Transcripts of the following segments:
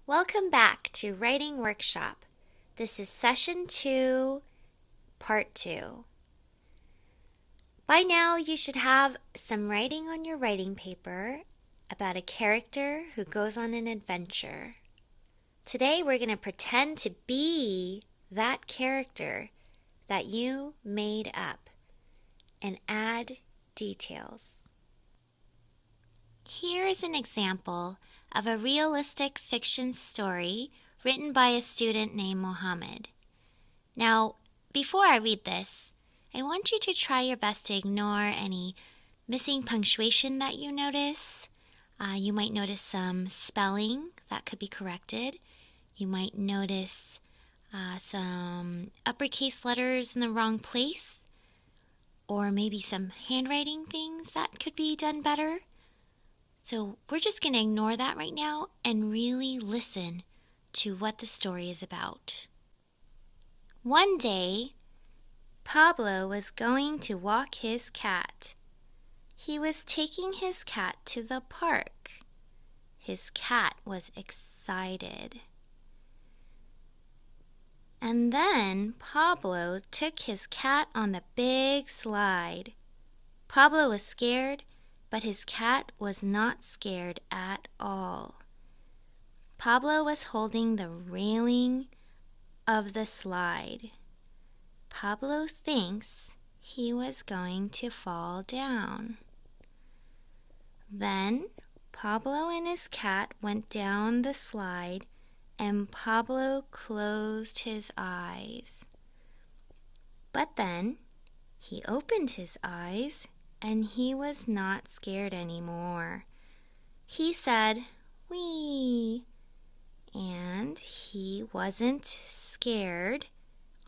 Welcome back to Writing Workshop. This is Session 2, Part 2. By now, you should have some writing on your writing paper about a character who goes on an adventure. Today, we're going to pretend to be that character that you made up and add details. Here is an example of a realistic fiction story written by a student named Mohammed. Now, before I read this, I want you to try your best to ignore any missing punctuation that you notice. You might notice some spelling that could be corrected. You might notice some uppercase letters in the wrong place, or maybe some handwriting things that could be done better. So we're just going to ignore that right now and really listen to what the story is about. One day, Pablo was going to walk his cat. He was taking his cat to the park. His cat was excited. And then Pablo took his cat on the big slide. Pablo was scared, but his cat was not scared at all. Pablo was holding the railing of the slide. Pablo thinks he was going to fall down. Then Pablo and his cat went down the slide, and Pablo closed his eyes. But then he opened his eyes, and he was not scared anymore. He said, "Wee," and he wasn't scared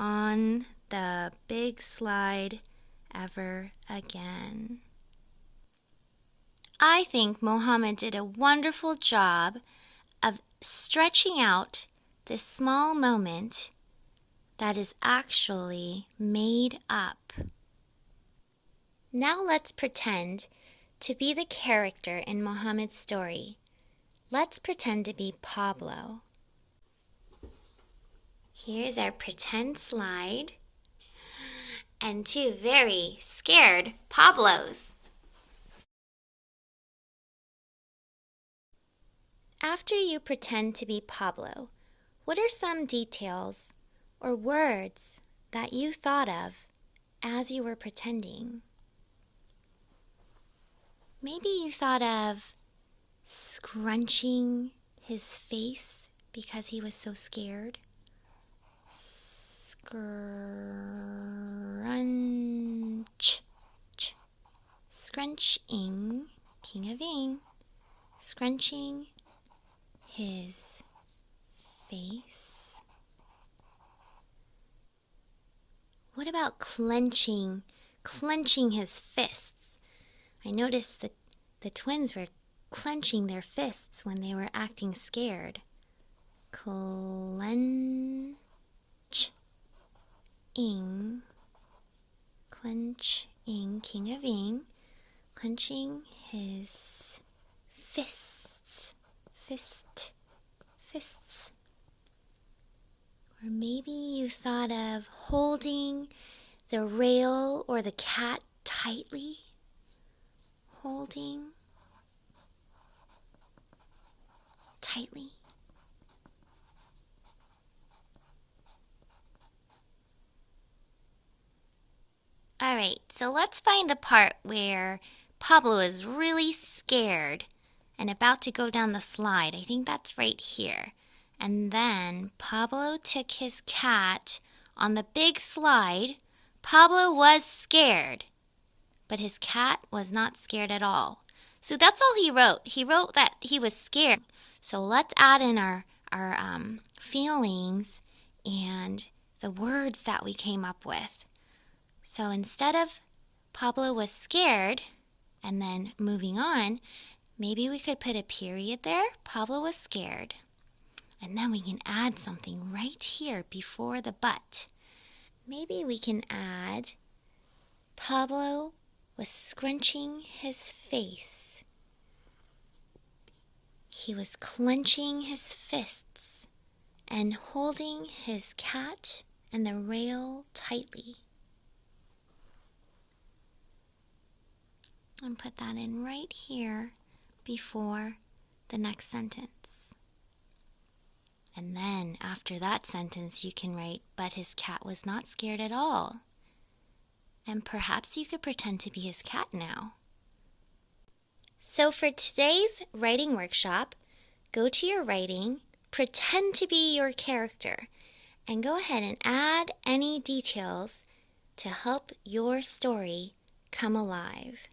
on the big slide ever again. I think Mohammed did a wonderful job of stretching out this small moment that is actually made up. Now let's pretend to be the character in Mohammed's story. Let's pretend to be Pablo. Here's our pretend slide and two very scared Pablos. After you pretend to be Pablo, what are some details or words that you thought of as you were pretending? Maybe you thought of scrunching his face because he was so scared. Scrunch. Scrunching, king of ing. Scrunching his face. What about clenching his fists? I noticed that the twins were clenching their fists when they were acting scared. Clench-ing, king of ing, clenching his fists. Or maybe you thought of holding the rail or the cat tightly. Holding tightly. All right, so let's find the part where Pablo is really scared and about to go down the slide. I think that's right here. And then Pablo took his cat on the big slide. Pablo was scared, but his cat was not scared at all. So that's all he wrote. He wrote that he was scared. So let's add in our feelings and the words that we came up with. So instead of Pablo was scared and then moving on, maybe we could put a period there. Pablo was scared. And then we can add something right here before the but. Maybe we can add Pablo was scrunching his face. He was clenching his fists and holding his cat and the rail tightly. And put that in right here before the next sentence. And then after that sentence you can write, but his cat was not scared at all. And perhaps you could pretend to be his cat now. So for today's writing workshop, go to your writing, pretend to be your character, and go ahead and add any details to help your story come alive.